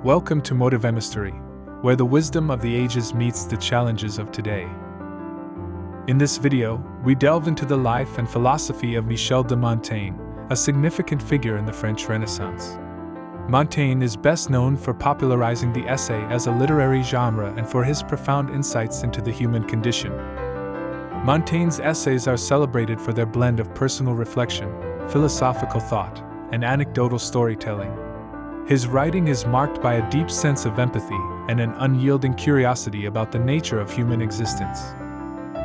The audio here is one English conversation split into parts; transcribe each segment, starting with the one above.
Welcome to Motivemostery, where the wisdom of the ages meets the challenges of today. In this video, we delve into the life and philosophy of Michel de Montaigne, a significant figure in the French Renaissance. Montaigne is best known for popularizing the essay as a literary genre and for his profound insights into the human condition. Montaigne's essays are celebrated for their blend of personal reflection, philosophical thought, and anecdotal storytelling. His writing is marked by a deep sense of empathy and an unyielding curiosity about the nature of human existence.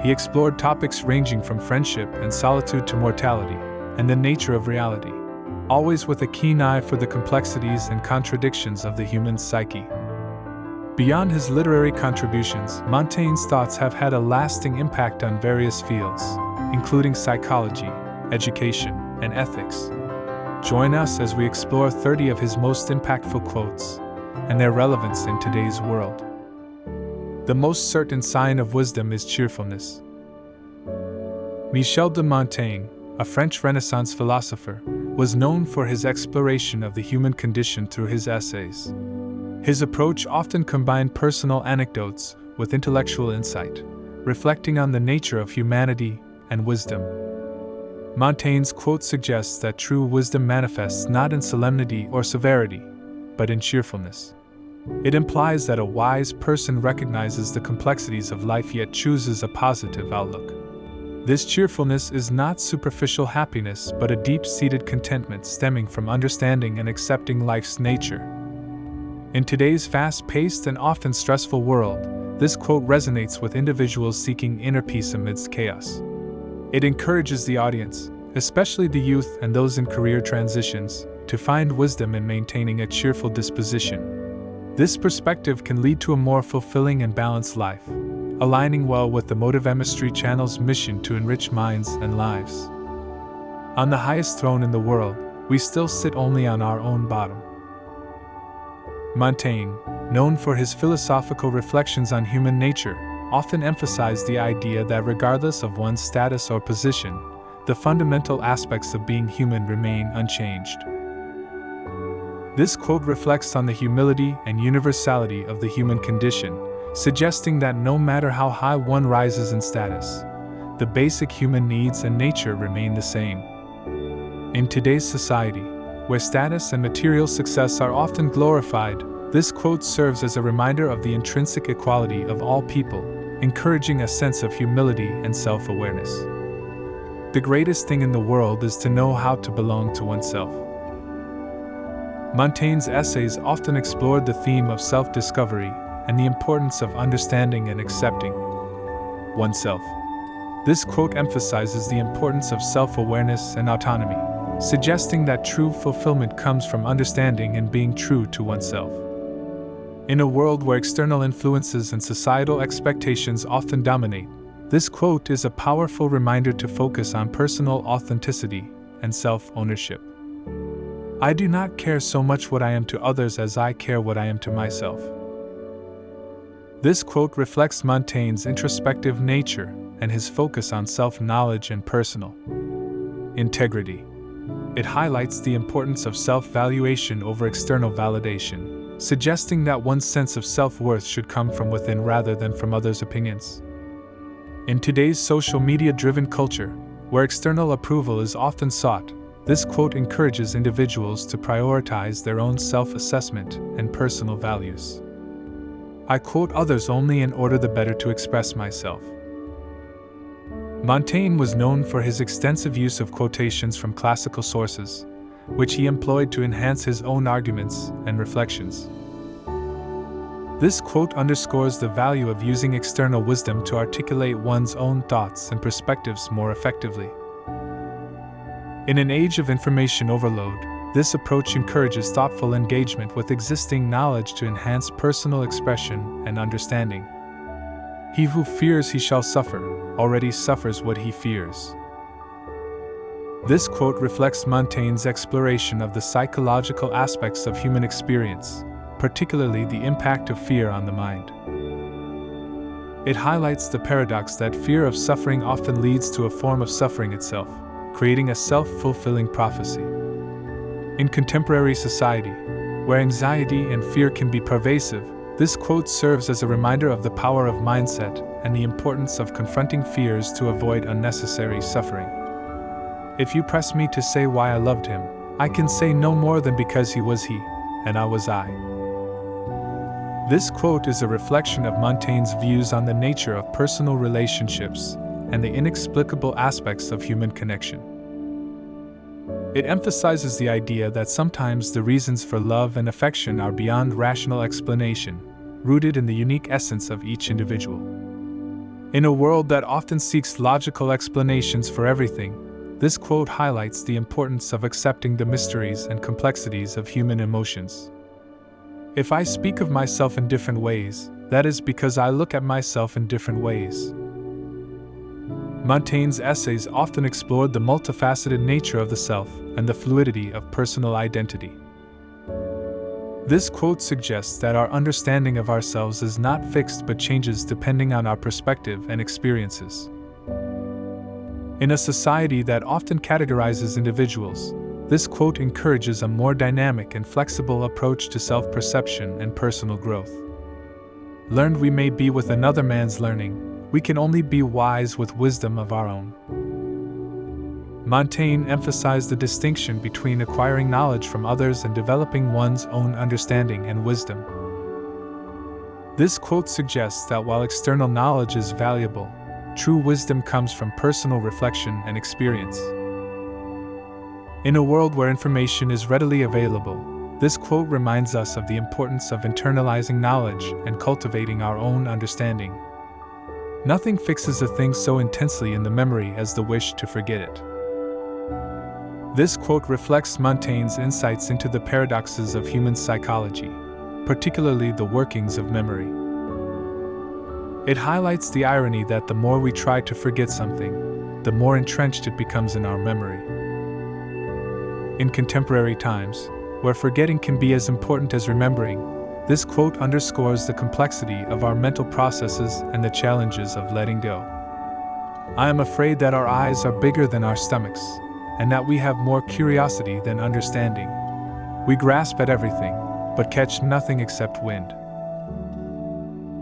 He explored topics ranging from friendship and solitude to mortality and the nature of reality, always with a keen eye for the complexities and contradictions of the human psyche. Beyond his literary contributions, Montaigne's thoughts have had a lasting impact on various fields, including psychology, education, and ethics. Join us as we explore 30 of his most impactful quotes and their relevance in today's world. The most certain sign of wisdom is cheerfulness. Michel de Montaigne, a French Renaissance philosopher, was known for his exploration of the human condition through his essays. His approach often combined personal anecdotes with intellectual insight, reflecting on the nature of humanity and wisdom. Montaigne's quote suggests that true wisdom manifests not in solemnity or severity, but in cheerfulness. It implies that a wise person recognizes the complexities of life yet chooses a positive outlook. This cheerfulness is not superficial happiness but a deep-seated contentment stemming from understanding and accepting life's nature. In today's fast-paced and often stressful world, this quote resonates with individuals seeking inner peace amidst chaos. It encourages the audience, especially the youth and those in career transitions, to find wisdom in maintaining a cheerful disposition. This perspective can lead to a more fulfilling and balanced life, aligning well with the Motivemostery channel's mission to enrich minds and lives. On the highest throne in the world, we still sit only on our own bottom. Montaigne, known for his philosophical reflections on human nature, often emphasized the idea that regardless of one's status or position, the fundamental aspects of being human remain unchanged. This quote reflects on the humility and universality of the human condition, suggesting that no matter how high one rises in status, the basic human needs and nature remain the same. In today's society, where status and material success are often glorified, this quote serves as a reminder of the intrinsic equality of all people, encouraging a sense of humility and self-awareness. The greatest thing in the world is to know how to belong to oneself. Montaigne's essays often explored the theme of self-discovery and the importance of understanding and accepting oneself. This quote emphasizes the importance of self-awareness and autonomy, suggesting that true fulfillment comes from understanding and being true to oneself. In a world where external influences and societal expectations often dominate, this quote is a powerful reminder to focus on personal authenticity and self-ownership. I do not care so much what I am to others as I care what I am to myself. This quote reflects Montaigne's introspective nature and his focus on self-knowledge and personal integrity. It highlights the importance of self-valuation over external validation, suggesting that one's sense of self-worth should come from within rather than from others' opinions. In today's social media-driven culture, where external approval is often sought, this quote encourages individuals to prioritize their own self-assessment and personal values. I quote others only in order the better to express myself. Montaigne was known for his extensive use of quotations from classical sources, which he employed to enhance his own arguments and reflections. This quote underscores the value of using external wisdom to articulate one's own thoughts and perspectives more effectively. In an age of information overload, this approach encourages thoughtful engagement with existing knowledge to enhance personal expression and understanding. He who fears he shall suffer, already suffers what he fears. This quote reflects Montaigne's exploration of the psychological aspects of human experience, particularly the impact of fear on the mind. It highlights the paradox that fear of suffering often leads to a form of suffering itself, creating a self-fulfilling prophecy. In contemporary society, Where anxiety and fear can be pervasive, this quote serves as a reminder of the power of mindset and the importance of confronting fears to avoid unnecessary suffering. If you press me to say why I loved him, I can say no more than because he was he, and I was I. This quote is a reflection of Montaigne's views on the nature of personal relationships and the inexplicable aspects of human connection. It emphasizes the idea that sometimes the reasons for love and affection are beyond rational explanation, rooted in the unique essence of each individual. In a world that often seeks logical explanations for everything, this quote highlights the importance of accepting the mysteries and complexities of human emotions. If I speak of myself in different ways, that is because I look at myself in different ways. Montaigne's essays often explored the multifaceted nature of the self and the fluidity of personal identity. This quote suggests that our understanding of ourselves is not fixed but changes depending on our perspective and experiences. In a society that often categorizes individuals, this quote encourages a more dynamic and flexible approach to self-perception and personal growth. Learned we may be with another man's learning, we can only be wise with wisdom of our own. Montaigne emphasized the distinction between acquiring knowledge from others and developing one's own understanding and wisdom. This quote suggests that while external knowledge is valuable, true wisdom comes from personal reflection and experience. In a world where information is readily available, this quote reminds us of the importance of internalizing knowledge and cultivating our own understanding. Nothing fixes a thing so intensely in the memory as the wish to forget it. This quote reflects Montaigne's insights into the paradoxes of human psychology, particularly the workings of memory. It highlights the irony that the more we try to forget something, the more entrenched it becomes in our memory. In contemporary times, where forgetting can be as important as remembering, this quote underscores the complexity of our mental processes and the challenges of letting go. I am afraid that our eyes are bigger than our stomachs, and that we have more curiosity than understanding. We grasp at everything, but catch nothing except wind.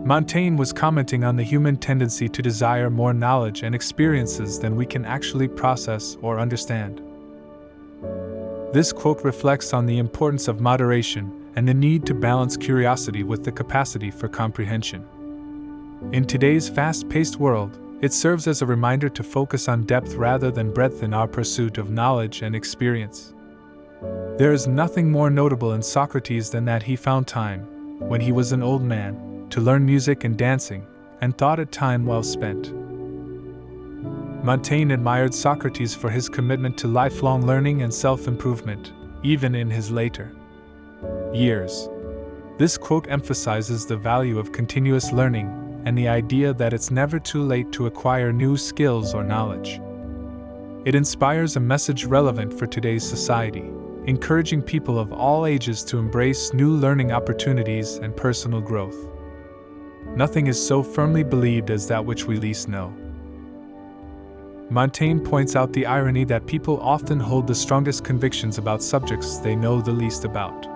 Montaigne was commenting on the human tendency to desire more knowledge and experiences than we can actually process or understand. This quote reflects on the importance of moderation and the need to balance curiosity with the capacity for comprehension. In today's fast-paced world, it serves as a reminder to focus on depth rather than breadth in our pursuit of knowledge and experience. There is nothing more notable in Socrates than that he found time, when he was an old man, to learn music and dancing, and thought it time well spent. Montaigne admired Socrates for his commitment to lifelong learning and self-improvement, even in his later years. This quote emphasizes the value of continuous learning and the idea that it's never too late to acquire new skills or knowledge. It inspires a message relevant for today's society, encouraging people of all ages to embrace new learning opportunities and personal growth. Nothing is so firmly believed as that which we least know. Montaigne points out the irony that people often hold the strongest convictions about subjects they know the least about.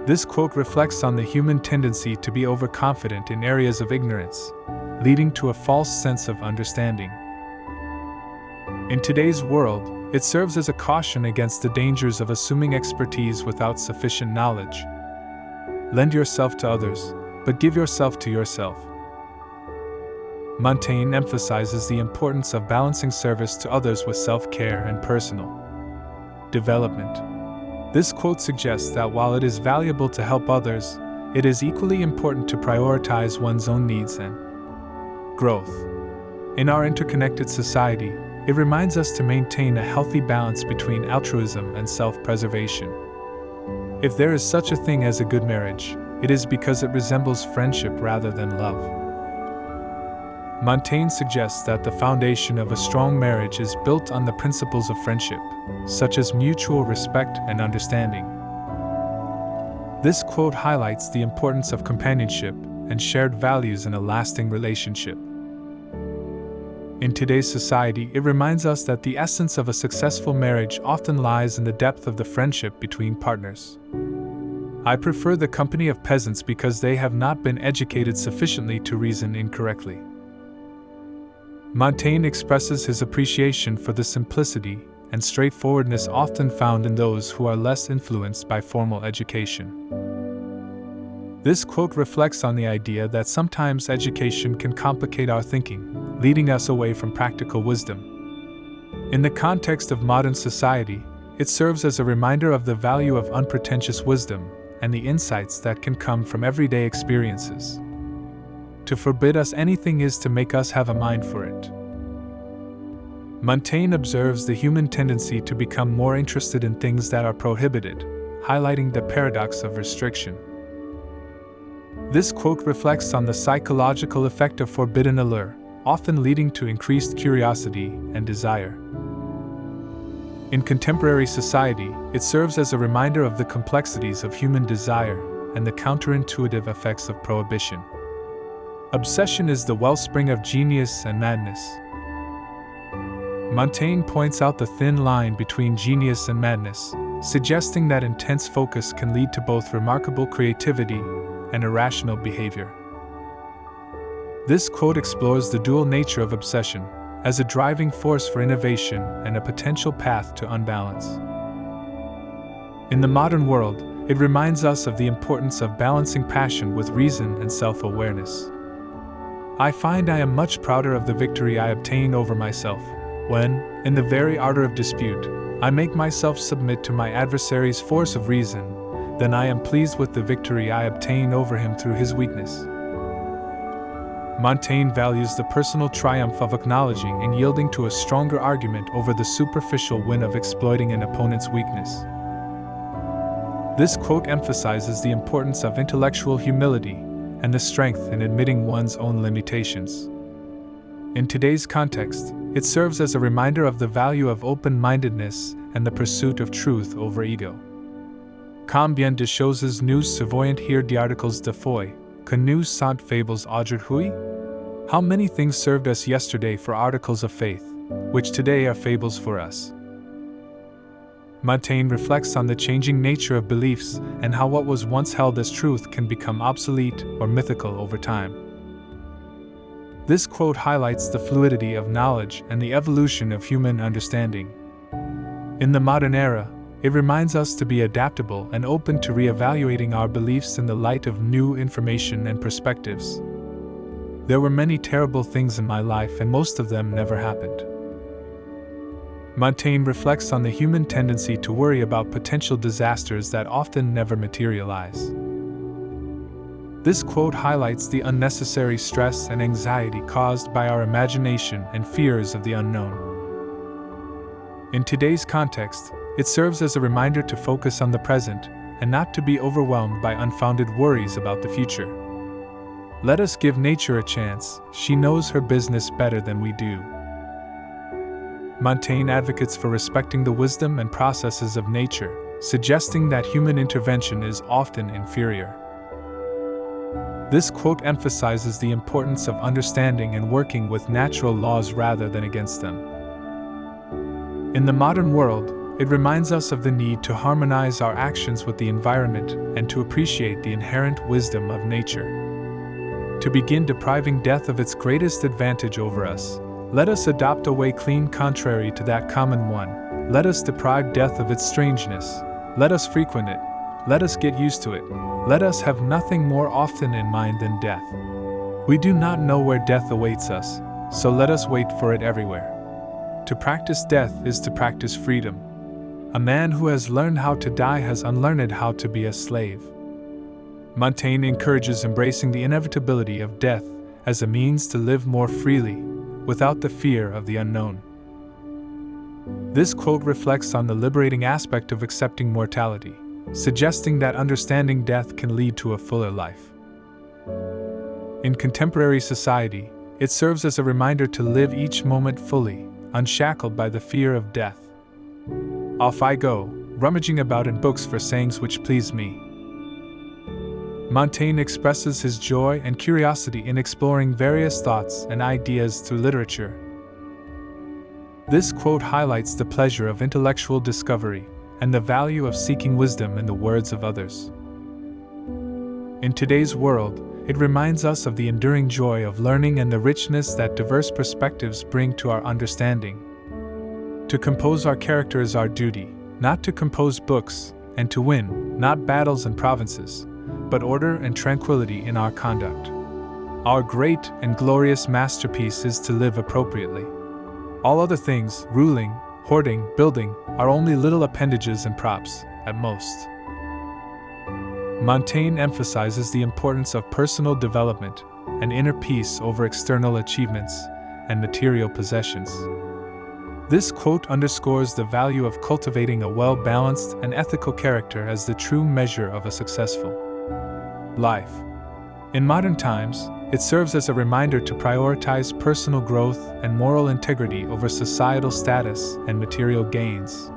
This quote reflects on the human tendency to be overconfident in areas of ignorance, leading to a false sense of understanding. In today's world, it serves as a caution against the dangers of assuming expertise without sufficient knowledge. Lend yourself to others, but give yourself to yourself. Montaigne emphasizes the importance of balancing service to others with self-care and personal development. This quote suggests that while it is valuable to help others, it is equally important to prioritize one's own needs and growth. In our interconnected society, it reminds us to maintain a healthy balance between altruism and self-preservation. If there is such a thing as a good marriage, it is because it resembles friendship rather than love. Montaigne suggests that the foundation of a strong marriage is built on the principles of friendship, such as mutual respect and understanding. This quote highlights the importance of companionship and shared values in a lasting relationship. In today's society, it reminds us that the essence of a successful marriage often lies in the depth of the friendship between partners. I prefer the company of peasants because they have not been educated sufficiently to reason incorrectly. Montaigne expresses his appreciation for the simplicity and straightforwardness often found in those who are less influenced by formal education. This quote reflects on the idea that sometimes education can complicate our thinking, leading us away from practical wisdom. In the context of modern society, it serves as a reminder of the value of unpretentious wisdom and the insights that can come from everyday experiences. To forbid us anything is to make us have a mind for it. Montaigne observes the human tendency to become more interested in things that are prohibited, highlighting the paradox of restriction. This quote reflects on the psychological effect of forbidden allure, often leading to increased curiosity and desire. In contemporary society, it serves as a reminder of the complexities of human desire and the counterintuitive effects of prohibition. Obsession is the wellspring of genius and madness. Montaigne points out the thin line between genius and madness, suggesting that intense focus can lead to both remarkable creativity and irrational behavior. This quote explores the dual nature of obsession, as a driving force for innovation and a potential path to unbalance. In the modern world, it reminds us of the importance of balancing passion with reason and self-awareness. I find I am much prouder of the victory I obtain over myself, when, in the very ardor of dispute, I make myself submit to my adversary's force of reason, than I am pleased with the victory I obtain over him through his weakness. Montaigne values the personal triumph of acknowledging and yielding to a stronger argument over the superficial win of exploiting an opponent's weakness. This quote emphasizes the importance of intellectual humility and the strength in admitting one's own limitations. In today's context, it serves as a reminder of the value of open-mindedness and the pursuit of truth over ego. Combien de choses nous servoyent hier d'articles de foi, que nous sont fables aujourd'hui? How many things served us yesterday for articles of faith, which today are fables for us? Montaigne reflects on the changing nature of beliefs and how what was once held as truth can become obsolete or mythical over time. This quote highlights the fluidity of knowledge and the evolution of human understanding. In the modern era, it reminds us to be adaptable and open to reevaluating our beliefs in the light of new information and perspectives. There were many terrible things in my life and most of them never happened. Montaigne reflects on the human tendency to worry about potential disasters that often never materialize. This quote highlights the unnecessary stress and anxiety caused by our imagination and fears of the unknown. In today's context, it serves as a reminder to focus on the present and not to be overwhelmed by unfounded worries about the future. Let us give nature a chance, she knows her business better than we do. Montaigne advocates for respecting the wisdom and processes of nature, suggesting that human intervention is often inferior. This quote emphasizes the importance of understanding and working with natural laws rather than against them. In the modern world, it reminds us of the need to harmonize our actions with the environment and to appreciate the inherent wisdom of nature. To begin depriving death of its greatest advantage over us, let us adopt a way clean contrary to that common one. Let us deprive death of its strangeness. Let us frequent it. Let us get used to it. Let us have nothing more often in mind than death. We do not know where death awaits us, so let us wait for it everywhere. To practice death is to practice freedom. A man who has learned how to die has unlearned how to be a slave. Montaigne encourages embracing the inevitability of death as a means to live more freely, without the fear of the unknown. This quote reflects on the liberating aspect of accepting mortality, suggesting that understanding death can lead to a fuller life. In contemporary society, it serves as a reminder to live each moment fully, unshackled by the fear of death. Off I go, rummaging about in books for sayings which please me. Montaigne expresses his joy and curiosity in exploring various thoughts and ideas through literature. This quote highlights the pleasure of intellectual discovery and the value of seeking wisdom in the words of others. In today's world, it reminds us of the enduring joy of learning and the richness that diverse perspectives bring to our understanding. To compose our character is our duty, not to compose books, and to win, not battles and provinces, but order and tranquility in our conduct. Our great and glorious masterpiece is to live appropriately. All other things, ruling, hoarding, building, are only little appendages and props, at most. Montaigne emphasizes the importance of personal development and inner peace over external achievements and material possessions. This quote underscores the value of cultivating a well-balanced and ethical character as the true measure of a successful life. In modern times, it serves as a reminder to prioritize personal growth and moral integrity over societal status and material gains.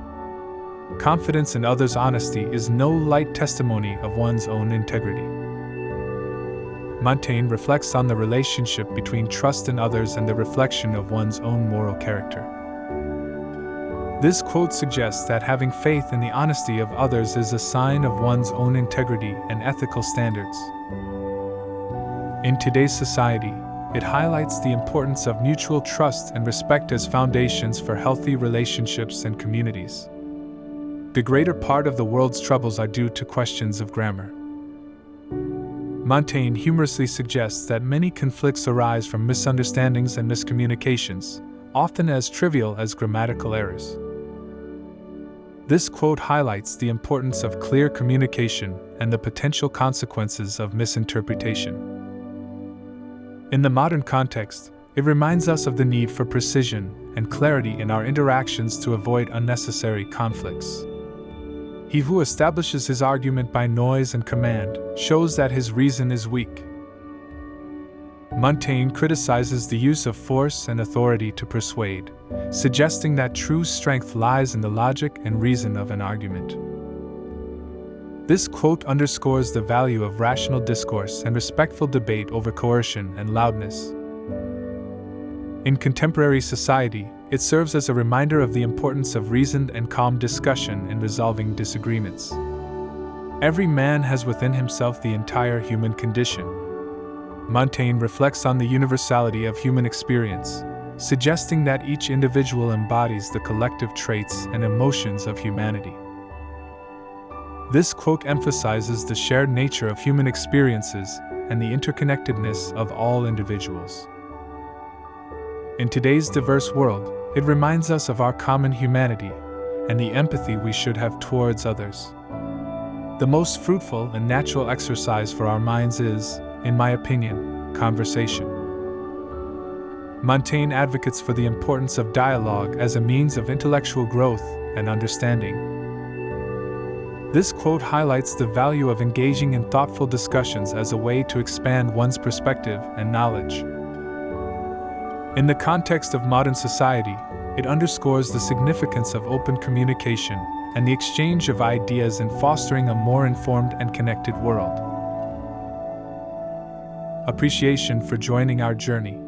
Confidence in others' honesty is no light testimony of one's own integrity. Montaigne reflects on the relationship between trust in others and the reflection of one's own moral character. This quote suggests that having faith in the honesty of others is a sign of one's own integrity and ethical standards. In today's society, it highlights the importance of mutual trust and respect as foundations for healthy relationships and communities. The greater part of the world's troubles are due to questions of grammar. Montaigne humorously suggests that many conflicts arise from misunderstandings and miscommunications, often as trivial as grammatical errors. This quote highlights the importance of clear communication and the potential consequences of misinterpretation. In the modern context, it reminds us of the need for precision and clarity in our interactions to avoid unnecessary conflicts. He who establishes his argument by noise and command shows that his reason is weak. Montaigne criticizes the use of force and authority to persuade, suggesting that true strength lies in the logic and reason of an argument. This quote underscores the value of rational discourse and respectful debate over coercion and loudness. In contemporary society, it serves as a reminder of the importance of reasoned and calm discussion in resolving disagreements. Every man has within himself the entire human condition. Montaigne reflects on the universality of human experience, suggesting that each individual embodies the collective traits and emotions of humanity. This quote emphasizes the shared nature of human experiences and the interconnectedness of all individuals. In today's diverse world, it reminds us of our common humanity and the empathy we should have towards others. The most fruitful and natural exercise for our minds is, in my opinion, conversation. Montaigne advocates for the importance of dialogue as a means of intellectual growth and understanding. This quote highlights the value of engaging in thoughtful discussions as a way to expand one's perspective and knowledge. In the context of modern society, it underscores the significance of open communication and the exchange of ideas in fostering a more informed and connected world. Appreciation for joining our journey.